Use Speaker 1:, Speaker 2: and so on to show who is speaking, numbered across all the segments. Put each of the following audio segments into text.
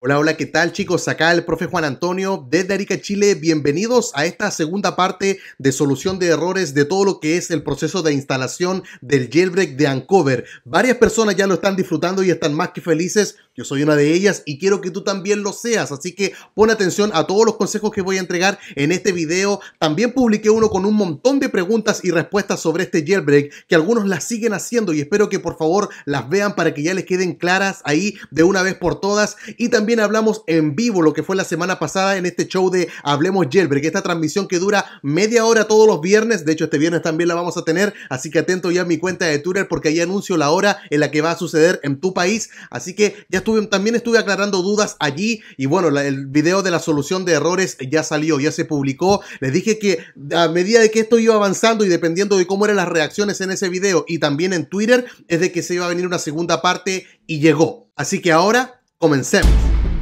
Speaker 1: Hola, hola, ¿qué tal chicos? Acá el profe Juan Antonio desde Arica, Chile. Bienvenidos a esta segunda parte de solución de errores de todo lo que es el proceso de instalación del jailbreak de Unc0ver. Varias personas ya lo están disfrutando y están más que felices. Yo soy una de ellas y quiero que tú también lo seas. Así que pon atención a todos los consejos que voy a entregar en este video. También publiqué uno con un montón de preguntas y respuestas sobre este jailbreak que algunos las siguen haciendo y espero que por favor las vean para que ya les queden claras ahí de una vez por todas. Y también hablamos en vivo lo que fue la semana pasada en este show de Hablemos Jailbreak, esta transmisión que dura media hora todos los viernes. De hecho, este viernes también la vamos a tener, así que atento ya a mi cuenta de Twitter porque ahí anuncio la hora en la que va a suceder en tu país. Así que ya también estuve aclarando dudas allí y bueno, el video de la solución de errores ya salió, ya se publicó. Les dije que a medida de que esto iba avanzando y dependiendo de cómo eran las reacciones en ese video y también en Twitter, es de que se iba a venir una segunda parte y llegó. Así que ahora comencemos.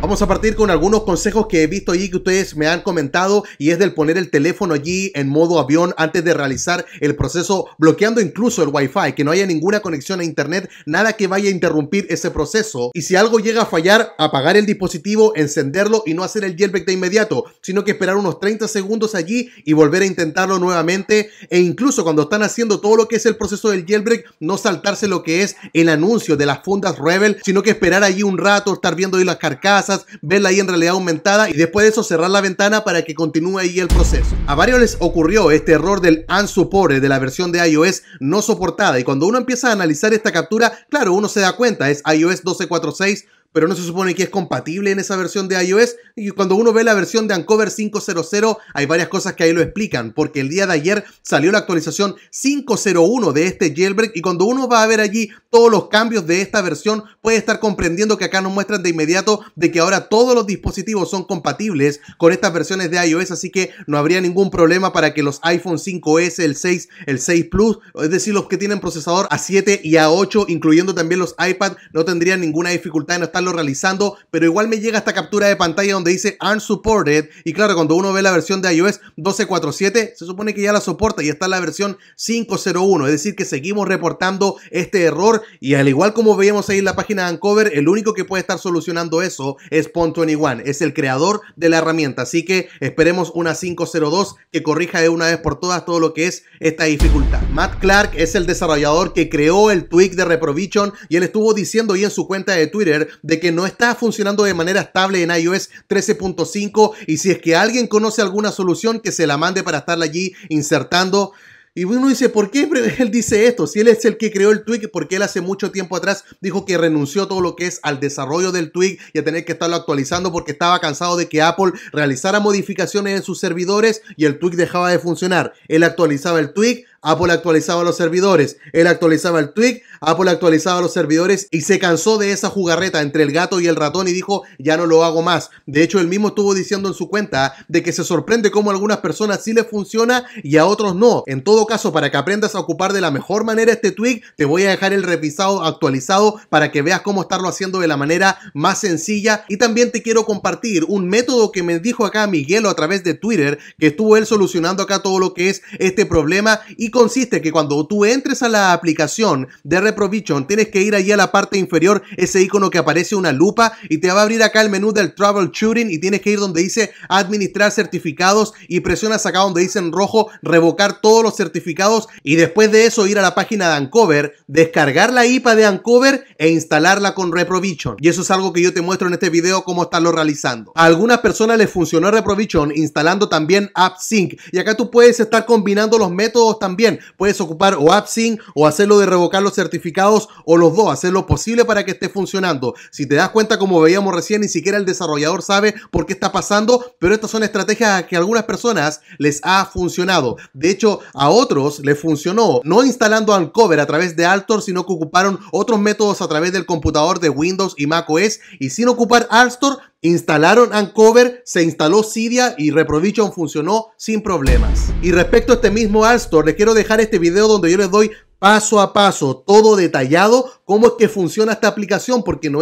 Speaker 1: Vamos a partir con algunos consejos que he visto allí que ustedes me han comentado y es del poner el teléfono allí en modo avión antes de realizar el proceso, bloqueando incluso el Wi-Fi, que no haya ninguna conexión a internet, nada que vaya a interrumpir ese proceso. Y si algo llega a fallar, apagar el dispositivo, encenderlo y no hacer el jailbreak de inmediato, sino que esperar unos 30 segundos allí y volver a intentarlo nuevamente. E incluso cuando están haciendo todo lo que es el proceso del jailbreak, no saltarse lo que es el anuncio de las fundas Rebel, sino que esperar allí un rato, estar viendo ahí las carcasas, verla ahí en realidad aumentada y después de eso cerrar la ventana para que continúe ahí el proceso. A varios les ocurrió este error del unsupported de la versión de iOS no soportada y cuando uno empieza a analizar esta captura, claro, uno se da cuenta, es iOS 12.4.6, pero no se supone que es compatible en esa versión de iOS. Y cuando uno ve la versión de Unc0ver 5.0.0, hay varias cosas que ahí lo explican, porque el día de ayer salió la actualización 5.0.1 de este jailbreak y cuando uno va a ver allí todos los cambios de esta versión, puede estar comprendiendo que acá nos muestran de inmediato de que ahora todos los dispositivos son compatibles con estas versiones de iOS, así que no habría ningún problema para que los iPhone 5S, el 6, el 6 Plus, es decir, los que tienen procesador A7 y A8, incluyendo también los iPad, no tendrían ninguna dificultad en estarlo realizando, pero igual me llega esta captura de pantalla donde dice unsupported y claro, cuando uno ve la versión de iOS 12.4.7 se supone que ya la soporta y está la versión 5.0.1, es decir que seguimos reportando este error y al igual como veíamos ahí en la página de Unc0ver, el único que puede estar solucionando eso es Pwn21, es el creador de la herramienta, así que esperemos una 5.0.2 que corrija de una vez por todas todo lo que es esta dificultad. Matt Clark es el desarrollador que creó el tweak de Reprovision y él estuvo diciendo ahí en su cuenta de Twitter de que no está funcionando de manera estable en iOS 13.5 y si es que alguien conoce alguna solución que se la mande para estarla allí insertando. Y uno dice, ¿por qué él dice esto? Si él es el que creó el tweak, porque él hace mucho tiempo atrás dijo que renunció a todo lo que es al desarrollo del tweak y a tener que estarlo actualizando porque estaba cansado de que Apple realizara modificaciones en sus servidores y el tweak dejaba de funcionar. Él actualizaba el tweak, Apple actualizaba los servidores, él actualizaba el tweak, Apple actualizaba los servidores y se cansó de esa jugarreta entre el gato y el ratón y dijo, ya no lo hago más. De hecho, él mismo estuvo diciendo en su cuenta de que se sorprende cómo a algunas personas sí les funciona y a otros no. En todo caso, para que aprendas a ocupar de la mejor manera este tweak, te voy a dejar el revisado actualizado para que veas cómo estarlo haciendo de la manera más sencilla. Y también te quiero compartir un método que me dijo acá Miguelo a través de Twitter, que estuvo él solucionando acá todo lo que es este problema y consiste que cuando tú entres a la aplicación de Reprovision tienes que ir allí a la parte inferior, ese icono que aparece una lupa y te va a abrir acá el menú del troubleshooting y tienes que ir donde dice administrar certificados y presionas acá donde dice en rojo revocar todos los certificados y después de eso ir a la página de Unc0ver, descargar la IPA de Unc0ver e instalarla con Reprovision. Y eso es algo que yo te muestro en este video cómo estarlo realizando. A algunas personas les funcionó Reprovision instalando también AppSync y acá tú puedes estar combinando los métodos también. Puedes ocupar o AppSync o hacerlo de revocar los certificados o los dos, hacer lo posible para que esté funcionando. Si te das cuenta, como veíamos recién, ni siquiera el desarrollador sabe por qué está pasando, pero estas son estrategias que a algunas personas les ha funcionado. De hecho, a otros les funcionó no instalando Unc0ver a través de Altor, sino que ocuparon otros métodos a través del computador de Windows y macOS y sin ocupar Altor, instalaron Unc0ver, se instaló Cydia y Reprovision funcionó sin problemas. Y respecto a este mismo Altor, les quiero dejar este video donde yo les doy paso a paso, todo detallado, cómo es que funciona esta aplicación, porque no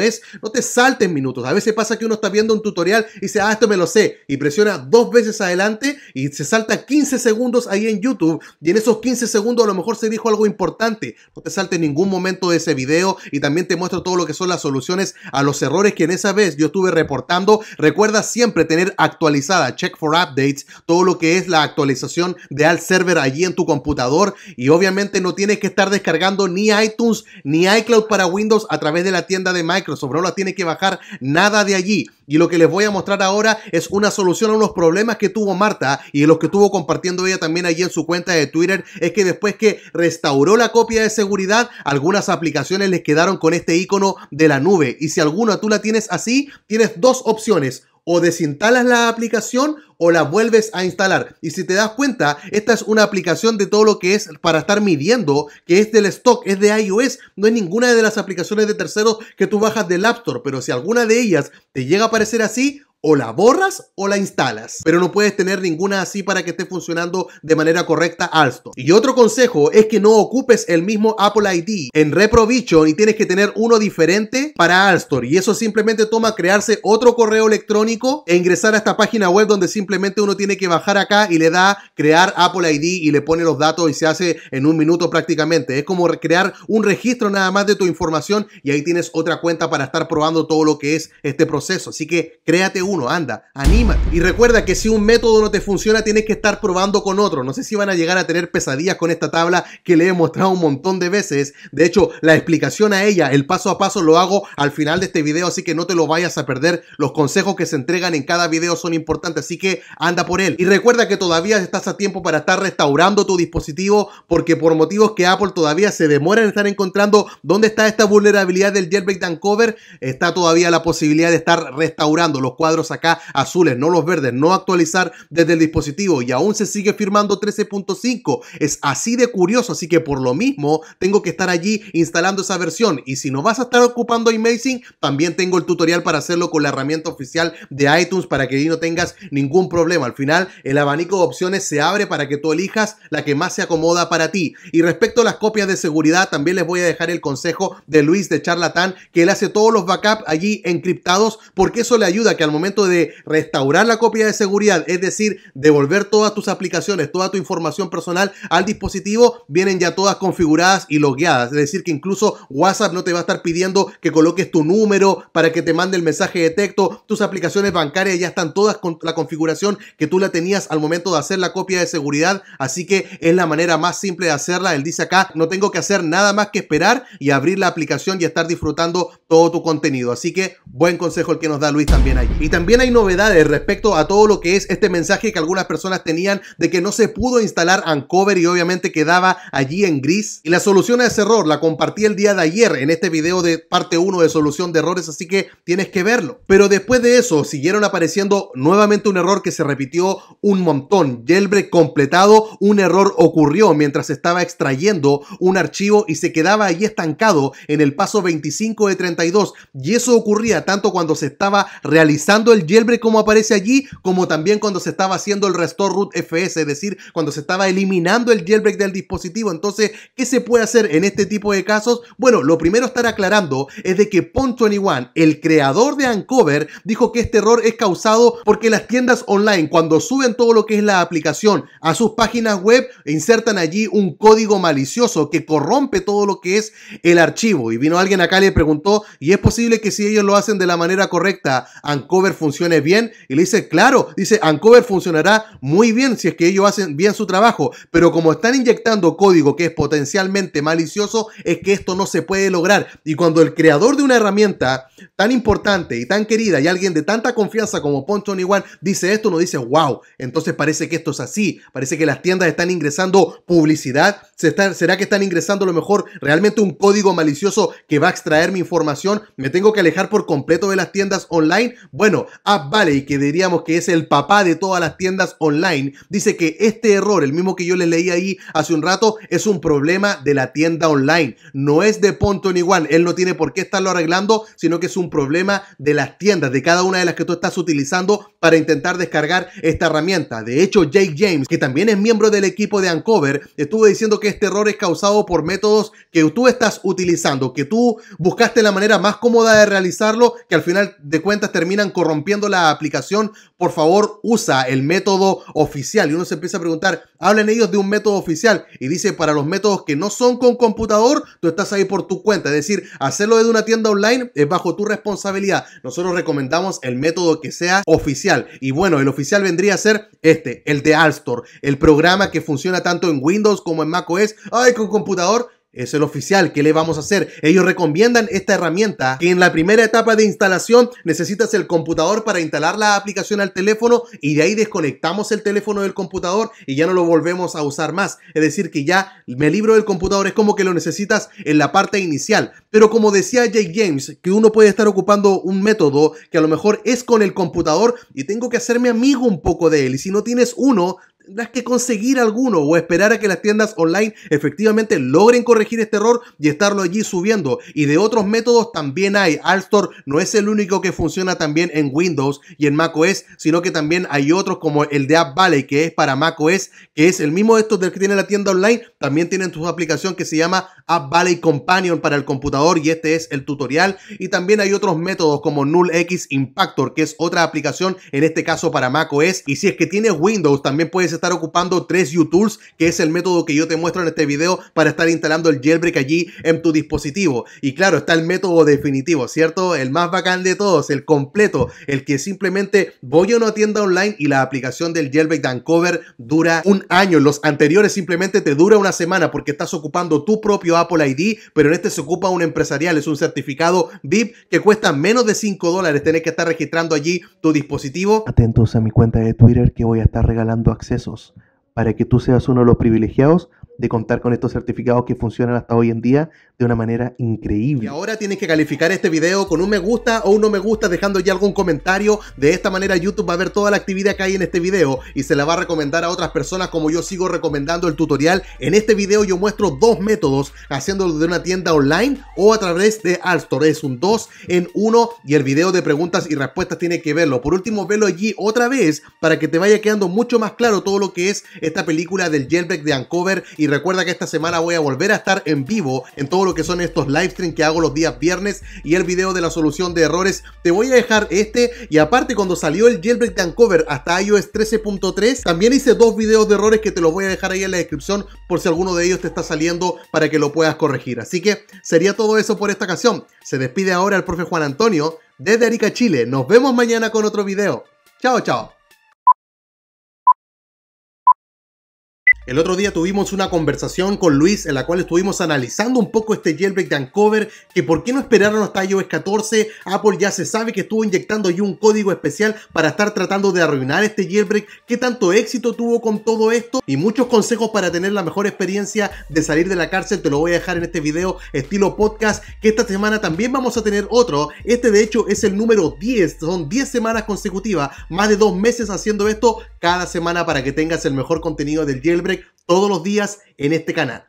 Speaker 1: te saltes minutos. A veces pasa que uno está viendo un tutorial y dice, esto me lo sé, y presiona 2 veces adelante y se salta 15 segundos ahí en YouTube, y en esos 15 segundos a lo mejor se dijo algo importante. No te saltes ningún momento de ese video, y también te muestro todo lo que son las soluciones a los errores que en esa vez yo estuve reportando. Recuerda siempre tener actualizada, check for updates, todo lo que es la actualización de Alt Server allí en tu computador, y obviamente no tienes que estar descargando ni iTunes ni iCloud para Windows a través de la tienda de Microsoft, no la tienes que bajar nada de allí. Y lo que les voy a mostrar ahora es una solución a unos problemas que tuvo Marta y de los que estuvo compartiendo ella también allí en su cuenta de Twitter. Es que después que restauró la copia de seguridad, algunas aplicaciones les quedaron con este icono de la nube, y si alguna tú la tienes así, tienes dos opciones: o desinstalas la aplicación o la vuelves a instalar. Y si te das cuenta, esta es una aplicación de todo lo que es para estar midiendo, que es del stock, es de iOS, no es ninguna de las aplicaciones de terceros que tú bajas del App Store, pero si alguna de ellas te llega a aparecer así, o la borras o la instalas, pero no puedes tener ninguna así para que esté funcionando de manera correcta Alstom. Y otro consejo es que no ocupes el mismo Apple ID en ReproVision y tienes que tener uno diferente para Alstom, y eso simplemente toma crearse otro correo electrónico e ingresar a esta página web donde simplemente uno tiene que bajar acá y le da crear Apple ID y le pone los datos y se hace en un minuto prácticamente. Es como crear un registro nada más de tu información, y ahí tienes otra cuenta para estar probando todo lo que es este proceso. Así que créate uno. Anda, anímate. Y recuerda que si un método no te funciona, tienes que estar probando con otro. No sé si van a llegar a tener pesadillas con esta tabla que le he mostrado un montón de veces. De hecho, la explicación a ella, el paso a paso, lo hago al final de este video, así que no te lo vayas a perder. Los consejos que se entregan en cada video son importantes, así que anda por él. Y recuerda que todavía estás a tiempo para estar restaurando tu dispositivo, porque por motivos que Apple todavía se demora en estar encontrando dónde está esta vulnerabilidad del jailbreak de Uncover, está todavía la posibilidad de estar restaurando los cuadros acá azules, no los verdes, no actualizar desde el dispositivo, y aún se sigue firmando 13.5. Es así de curioso, así que por lo mismo tengo que estar allí instalando esa versión. Y si no vas a estar ocupando iMazing, también tengo el tutorial para hacerlo con la herramienta oficial de iTunes para que ahí no tengas ningún problema. Al final el abanico de opciones se abre para que tú elijas la que más se acomoda para ti. Y respecto a las copias de seguridad, también les voy a dejar el consejo de Luis de Charlatán, que él hace todos los backups allí encriptados, porque eso le ayuda a que al momento de restaurar la copia de seguridad, es decir, devolver todas tus aplicaciones, toda tu información personal al dispositivo, vienen ya todas configuradas y logueadas. Es decir, que incluso WhatsApp no te va a estar pidiendo que coloques tu número para que te mande el mensaje de texto. Tus aplicaciones bancarias ya están todas con la configuración que tú la tenías al momento de hacer la copia de seguridad, así que es la manera más simple de hacerla. Él dice acá, no tengo que hacer nada más que esperar y abrir la aplicación y estar disfrutando todo tu contenido. Así que buen consejo el que nos da Luis también ahí. Y también hay novedades respecto a todo lo que es este mensaje que algunas personas tenían de que no se pudo instalar Uncover y obviamente quedaba allí en gris. Y la solución a ese error la compartí el día de ayer en este video de parte 1 de solución de errores, así que tienes que verlo. Pero después de eso siguieron apareciendo nuevamente un error que se repitió un montón. Jailbreak completado, un error ocurrió mientras estaba extrayendo un archivo y se quedaba allí estancado en el paso 25 de 32, y eso ocurría tanto cuando se estaba realizando el jailbreak como aparece allí, como también cuando se estaba haciendo el restore root FS, es decir, cuando se estaba eliminando el jailbreak del dispositivo. Entonces, ¿qué se puede hacer en este tipo de casos? Bueno, lo primero a estar aclarando es de que Pon21, el creador de Uncover, dijo que este error es causado porque las tiendas online, cuando suben todo lo que es la aplicación a sus páginas web, insertan allí un código malicioso que corrompe todo lo que es el archivo. Y vino alguien acá y le preguntó, ¿y es posible que si ellos lo hacen de la manera correcta, Uncover funcione bien? Y le dice, claro, dice, Uncover funcionará muy bien si es que ellos hacen bien su trabajo, pero como están inyectando código que es potencialmente malicioso, es que esto no se puede lograr. Y cuando el creador de una herramienta tan importante y tan querida y alguien de tanta confianza como Pon21 dice esto, uno dice, wow, entonces parece que esto es así, parece que las tiendas están ingresando publicidad, ¿será que están ingresando a lo mejor realmente un código malicioso que va a extraer mi información? ¿Me tengo que alejar por completo de las tiendas online? Bueno, pero App Valley, que diríamos que es el papá de todas las tiendas online, dice que este error, el mismo que yo les leí ahí hace un rato, es un problema de la tienda online. No es de Pon21. Él no tiene por qué estarlo arreglando, sino que es un problema de las tiendas, de cada una de las que tú estás utilizando para intentar descargar esta herramienta. De hecho, Jake James, que también es miembro del equipo de Uncover, estuvo diciendo que este error es causado por métodos que tú estás utilizando, que tú buscaste la manera más cómoda de realizarlo, que al final de cuentas terminan corrompiendo la aplicación. Por favor, usa el método oficial. Y uno se empieza a preguntar, hablan ellos de un método oficial, y dice, para los métodos que no son con computador, tú estás ahí por tu cuenta, es decir, hacerlo desde una tienda online es bajo tu responsabilidad. Nosotros recomendamos el método que sea oficial, y bueno, el oficial vendría a ser el de App Store, el programa que funciona tanto en Windows como en macOS. Ay, con computador es el oficial. ¿Qué le vamos a hacer? Ellos recomiendan esta herramienta, que en la primera etapa de instalación necesitas el computador para instalar la aplicación al teléfono, y de ahí desconectamos el teléfono del computador y ya no lo volvemos a usar más. Es decir, que ya me libro del computador, es como que lo necesitas en la parte inicial. Pero como decía Jake James, que uno puede estar ocupando un método que a lo mejor es con el computador y tengo que hacerme amigo un poco de él, y si no tienes uno, tendrás que conseguir alguno o esperar a que las tiendas online efectivamente logren corregir este error y estarlo allí subiendo. Y de otros métodos también hay. App Store no es el único que funciona también en Windows y en macOS, sino que también hay otros como el de App Valley, que es para macOS, que es el mismo de estos del que tiene la tienda online. También tienen su aplicación que se llama App Valley Companion para el computador, y este es el tutorial. Y también hay otros métodos como NullX Impactor, que es otra aplicación, en este caso para macOS. Y si es que tienes Windows, también puedes estar ocupando 3UTools, que es el método que yo te muestro en este video para estar instalando el jailbreak allí en tu dispositivo. Y claro, está el método definitivo, ¿cierto? El más bacán de todos, el completo, el que simplemente voy a una tienda online y la aplicación del jailbreak de Uncover dura un año. Los anteriores simplemente te dura una semana porque estás ocupando tu propio Apple ID, pero en este se ocupa un empresarial, es un certificado VIP que cuesta menos de $5. Tenés que estar registrando allí tu dispositivo.
Speaker 2: Atentos a mi cuenta de Twitter, que voy a estar regalando accesos para que tú seas uno de los privilegiados de contar con estos certificados que funcionan hasta hoy en día de una manera increíble.
Speaker 1: Y ahora tienes que calificar este video con un me gusta o un no me gusta, dejando ya algún comentario. De esta manera YouTube va a ver toda la actividad que hay en este video y se la va a recomendar a otras personas, como yo sigo recomendando el tutorial. En este video yo muestro dos métodos, haciéndolo de una tienda online o a través de App Store. Es un 2 en 1 y el video de preguntas y respuestas tiene que verlo. Por último, velo allí otra vez para que te vaya quedando mucho más claro todo lo que es esta película del jailbreak de Uncover. Y recuerda que esta semana voy a volver a estar en vivo en todo lo que son estos live streams que hago los días viernes, y el video de la solución de errores te voy a dejar y aparte, cuando salió el jailbreak de Uncover hasta iOS 13.3 también hice dos videos de errores que te los voy a dejar ahí en la descripción por si alguno de ellos te está saliendo, para que lo puedas corregir. Así que sería todo eso por esta ocasión. Se despide ahora el profe Juan Antonio desde Arica, Chile. Nos vemos mañana con otro video. Chao, chao. El otro día tuvimos una conversación con Luis en la cual estuvimos analizando un poco este jailbreak de Uncover, que por qué no esperaron hasta iOS 14. Apple ya se sabe que estuvo inyectando ahí un código especial para estar tratando de arruinar este jailbreak. ¿Qué tanto éxito tuvo con todo esto? Y muchos consejos para tener la mejor experiencia de salir de la cárcel te lo voy a dejar en este video estilo podcast, que esta semana también vamos a tener otro. Este de hecho es el número 10, son 10 semanas consecutivas, más de 2 meses haciendo esto cada semana, para que tengas el mejor contenido del jailbreak todos los días en este canal.